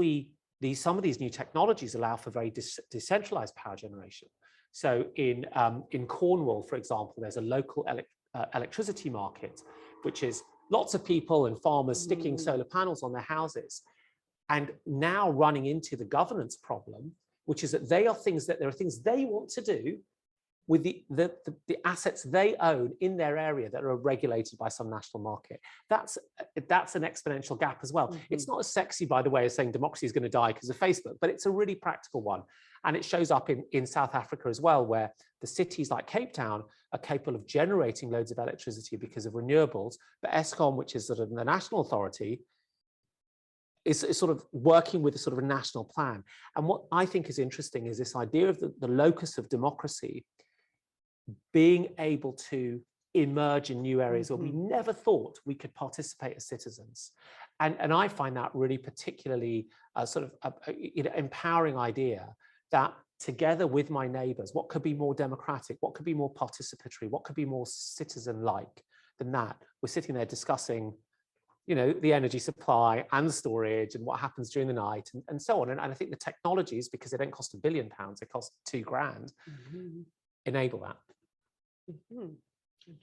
some of these new technologies allow for very decentralized power generation. So in Cornwall, for example, there's a local electricity market, which is lots of people and farmers sticking solar panels on their houses, and now running into the governance problem, which is that there are things they want to do with the assets they own in their area that are regulated by some national market. That's an exponential gap as well. It's not as sexy, by the way, as saying democracy is going to die because of Facebook, but it's a really practical one. And it shows up in South Africa as well, where the cities like Cape Town are capable of generating loads of electricity because of renewables, but Eskom, which is sort of the national authority, is sort of working with a sort of a national plan. And what I think is interesting is this idea of the locus of democracy being able to emerge in new areas where we never thought we could participate as citizens. And I find that really particularly sort of you know, empowering idea, that together with my neighbors, what could be more democratic, what could be more participatory, what could be more citizen-like than that? We're sitting there discussing, you know, the energy supply and storage and what happens during the night and so on. And I think the technologies, because they don't cost £1 billion, they cost £2,000, enable that.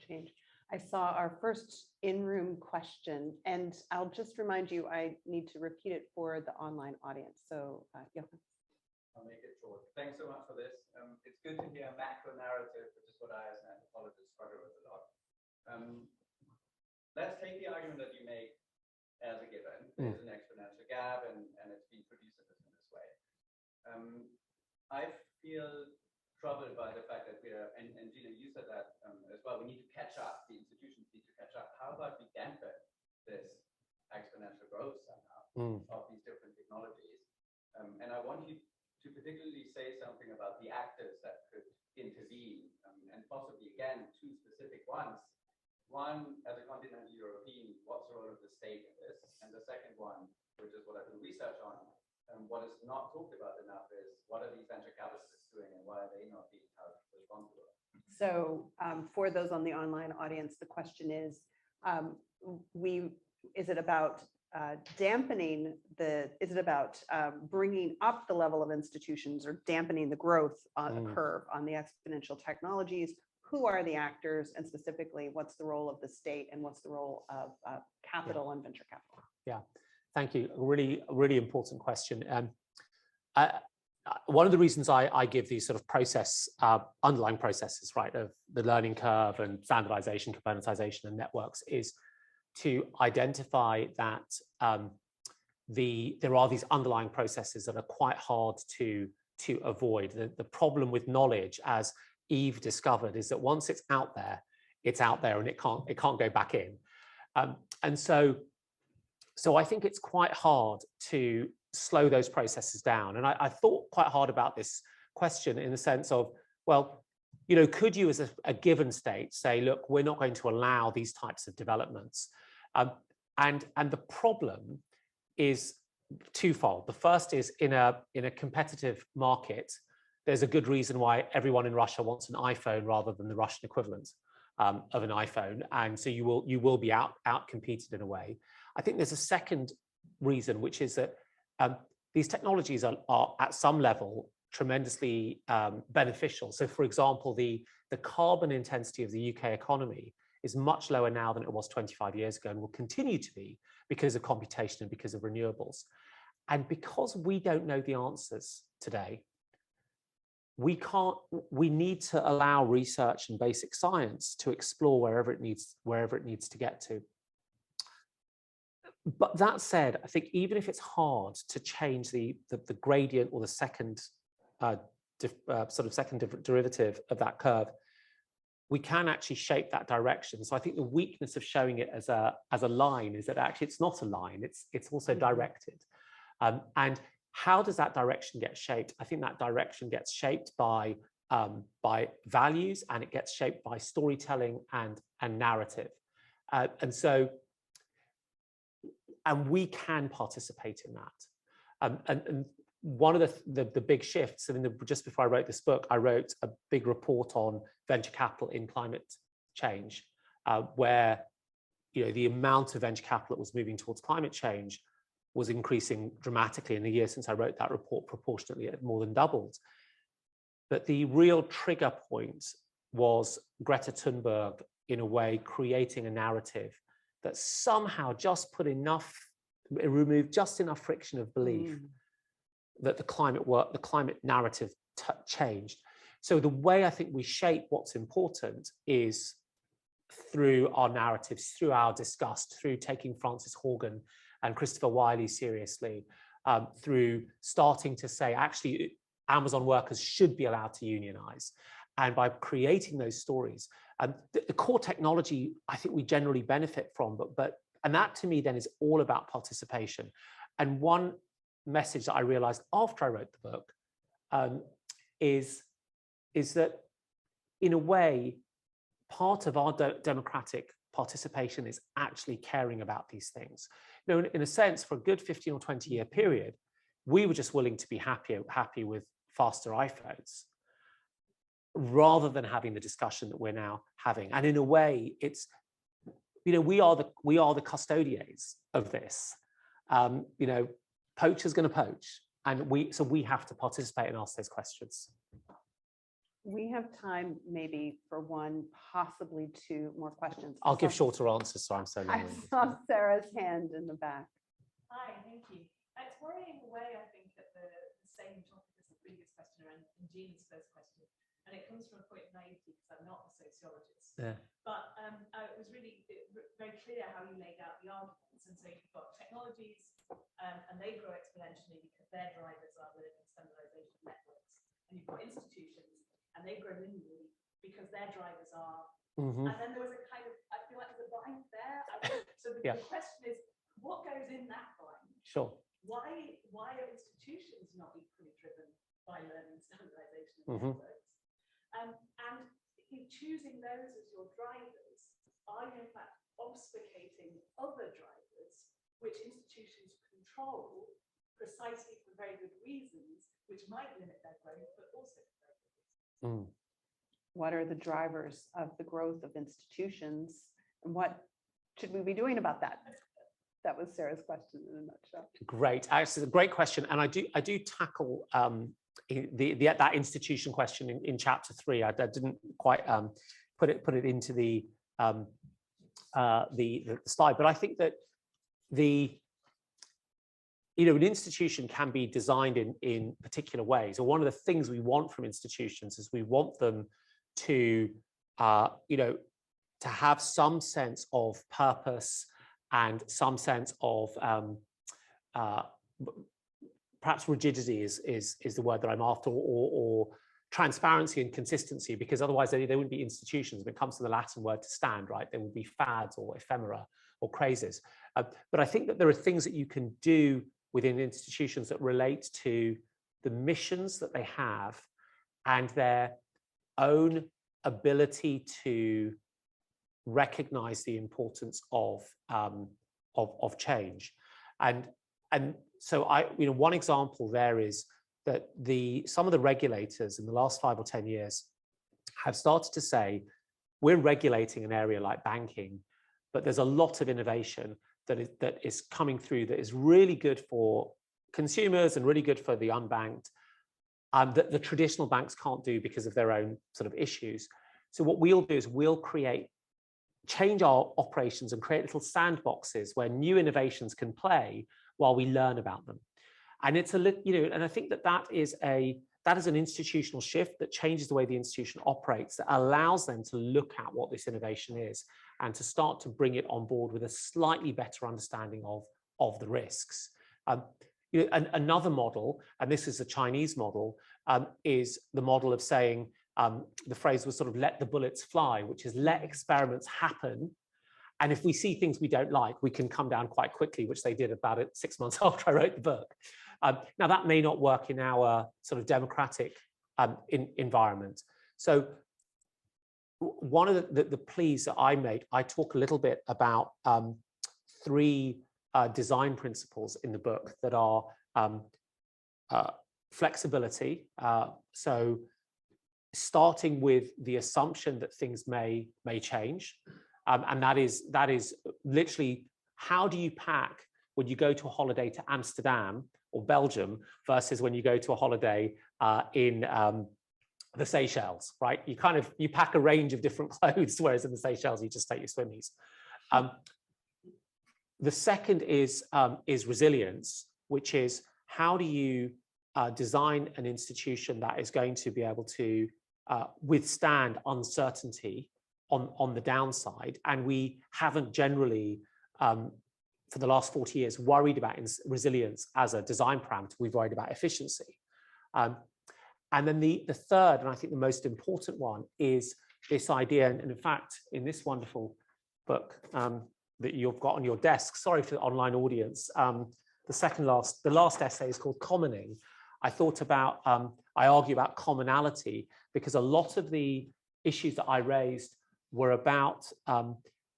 Change. I saw our first in-room question, and I'll just remind you, I need to repeat it for the online audience. So, Jochen. I'll make it short. Thanks so much for this. It's good to hear a macro narrative, which is what I as an anthropologist struggle with a lot. Let's take the argument that you make as a given. There's an exponential gap, and it's been produced in this way. I feel troubled by the fact that and Gina, you said that as well, we need to catch up, the institutions need to catch up. How about we dampen this exponential growth somehow of these different technologies? And I want you to particularly say something about the actors that could intervene, and possibly, again, two specific ones. One, as a continental European, what's the role of the state in this? And the second one, which is what I do research on, what is not talked about enough is what are these venture capitalists doing and why are they not being held responsible? So for those on the online audience, the question is, is it about is it about bringing up the level of institutions or dampening the growth on the curve on the exponential technologies? Who are the actors, and specifically, what's the role of the state and what's the role of capital and venture capital? Yeah, thank you. Really important question. One of the reasons I give these sort of underlying processes, right, of the learning curve and standardization, componentization, and networks is to identify that there are these underlying processes that are quite hard to avoid. The problem with knowledge, as Eve discovered, is that once it's out there, and it can't go back in. And so I think it's quite hard to slow those processes down. And I thought quite hard about this question in the sense of, well, you know, could you as a given state say, look, we're not going to allow these types of developments? And the problem is twofold. The first is in a competitive market, there's a good reason why everyone in Russia wants an iPhone rather than the Russian equivalent of an iPhone. And so you will be out competed in a way. I think there's a second reason, which is that these technologies are at some level tremendously beneficial. So for example, the carbon intensity of the UK economy is much lower now than it was 25 years ago and will continue to be because of computation and because of renewables. And because we don't know the answers today, we need to allow research and basic science to explore wherever it needs to get to. But that said, I think even if it's hard to change the gradient or the second derivative of that curve, we can actually shape that direction. So I think the weakness of showing it as a line is that actually it's not a line, it's also directed. And how does that direction get shaped? I think that direction gets shaped by values, and it gets shaped by storytelling and narrative. And we can participate in that. And one of the big shifts, I mean, just before I wrote this book, I wrote a big report on venture capital in climate change, where the amount of venture capital that was moving towards climate change was increasing dramatically. In the year since I wrote that report, proportionately, it more than doubled. But the real trigger point was Greta Thunberg, in a way, creating a narrative that somehow just removed just enough friction of belief that the climate narrative changed. So the way I think we shape what's important is through our narratives, through our disgust, through taking Frances Horgan and Christopher Wiley seriously, through starting to say, actually, Amazon workers should be allowed to unionize. And by creating those stories, the core technology, I think we generally benefit from, and that to me then is all about participation. And one message that I realized after I wrote the book is that, in a way, part of our democratic participation is actually caring about these things. In a sense, for a good 15 or 20 year period, we were just willing to be happy with faster iPhones, rather than having the discussion that we're now having. And in a way, it's, we are the custodians of this. Poacher's going to poach, and so we have to participate and ask those questions. We have time maybe for one, possibly two more questions. I'll give shorter answers, so I'm so long. I saw Sarah's hand in the back. Hi, thank you. It's worrying in a way, I think, that the same topic as the previous question and Gina's first question. And it comes from a point of naivety, because I'm not a sociologist. Yeah. But it was really very clear how you laid out the arguments. And so you've got technologies, and they grow exponentially because their drivers are the standardization of networks. And you've got institutions, and they grow linearly because their drivers are. Mhm. And then there was a kind of, I feel like there's a bind there. So the, Yeah. the question is, what goes in that bind? Sure. Why are institutions not equally driven by learning standardization of Mhm. networks? And in choosing those as your drivers, are you in fact obfuscating other drivers which institutions control precisely for very good reasons, which might limit their growth, but also for very good reasons? What are the drivers of the growth of institutions, and what should we be doing about that? That was Sarah's question in a nutshell. Great, actually, it's a great question, and I do tackle that institution question in chapter 3. I didn't quite put it into the slide, but I think that an institution can be designed in particular ways. Or one of the things we want from institutions is we want them to to have some sense of purpose and some sense of perhaps rigidity is the word that I'm after, or transparency and consistency, because otherwise they wouldn't be institutions. When it comes to the Latin word to stand, right, they would be fads or ephemera or crazes. But I think that there are things that you can do within institutions that relate to the missions that they have and their own ability to recognize the importance of change. And so one example there is that some of the regulators in the last 5 or 10 years have started to say, we're regulating an area like banking, but there's a lot of innovation that is coming through that is really good for consumers and really good for the unbanked, that the traditional banks can't do because of their own sort of issues. So what we'll do is we'll change our operations and create little sandboxes where new innovations can play while we learn about them. And it's and I think that is an institutional shift that changes the way the institution operates, that allows them to look at what this innovation is and to start to bring it on board with a slightly better understanding of the risks. Another model, and this is a Chinese model, is the model of saying, the phrase was sort of let the bullets fly, which is let experiments happen. And if we see things we don't like, we can come down quite quickly, which they did about 6 months after I wrote the book. Now, that may not work in our sort of democratic environment. So one of the pleas that I make, I talk a little bit about 3 design principles in the book that are flexibility. So starting with the assumption that things may change. And that is literally, how do you pack when you go to a holiday to Amsterdam or Belgium versus when you go to a holiday in the Seychelles, right? You pack a range of different clothes, whereas in the Seychelles you just take your swimmies. The second is resilience, which is how do you design an institution that is going to be able to withstand uncertainty on the downside. And we haven't generally, for the last 40 years, worried about resilience as a design parameter. We've worried about efficiency. And then the third, and I think the most important one, is this idea, and in fact, in this wonderful book that you've got on your desk, sorry for the online audience, the last essay is called Commoning. I thought about, I argue about commonality, because a lot of the issues that I raised were about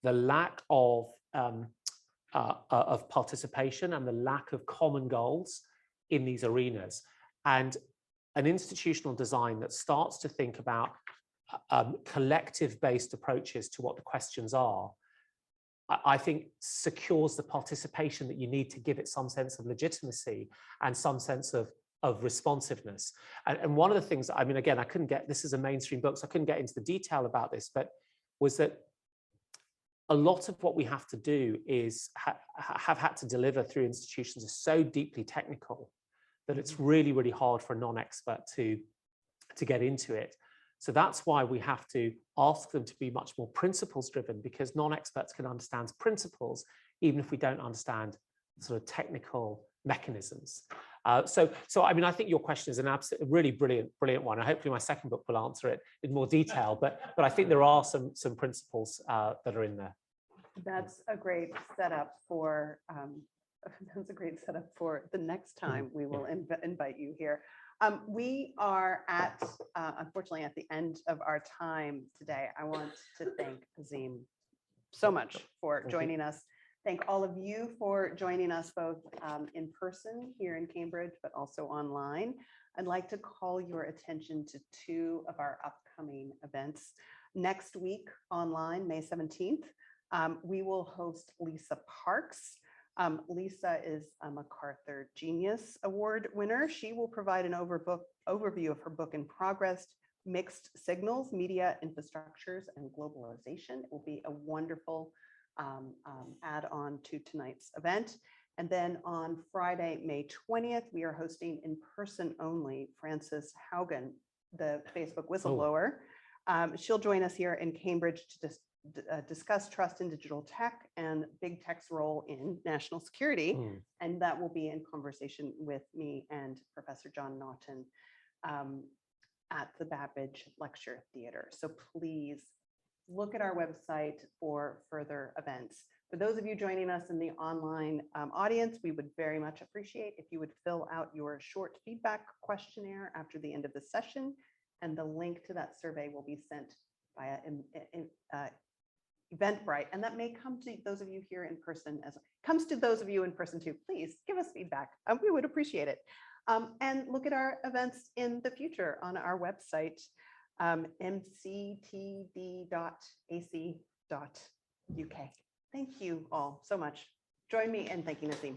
the lack of participation and the lack of common goals in these arenas. And an institutional design that starts to think about collective-based approaches to what the questions are, I think secures the participation that you need to give it some sense of legitimacy and some sense of responsiveness. And one of the things, I mean, again, this is a mainstream book, so I couldn't get into the detail about this, but was that a lot of what we have to do is have had to deliver through institutions is so deeply technical that it's really, really hard for a non-expert to get into it. So that's why we have to ask them to be much more principles driven, because non-experts can understand principles, even if we don't understand sort of technical mechanisms. So I mean, I think your question is an absolutely really brilliant one. And hopefully my second book will answer it in more detail, but I think there are some principles that are in there. That's a great setup for the next time we will invite you here. We are unfortunately at the end of our time today. I want to thank Azeem so much for joining us. Thank all of you for joining us both in person here in Cambridge, but also online. I'd like to call your attention to two of our upcoming events. Next week online, May 17th, we will host Lisa Parks. Lisa is a MacArthur Genius Award winner. She will provide an overview of her book in progress, Mixed Signals, Media Infrastructures and Globalization. It will be a wonderful add-on to tonight's event. And then on Friday, May 20th, we are hosting in person only Frances Haugen, the Facebook whistleblower. She'll join us here in Cambridge to discuss trust in digital tech and big tech's role in national security. And that will be in conversation with me and Professor John Naughton at the Babbage Lecture Theater. So please look at our website for further events. For those of you joining us in the online audience, we would very much appreciate if you would fill out your short feedback questionnaire after the end of the session, and the link to that survey will be sent via Eventbrite, and that may come to those of you here in person too. Please give us feedback. We would appreciate it. And look at our events in the future on our website, mctd.ac.uk. Thank you all so much. Join me in thanking Azeem.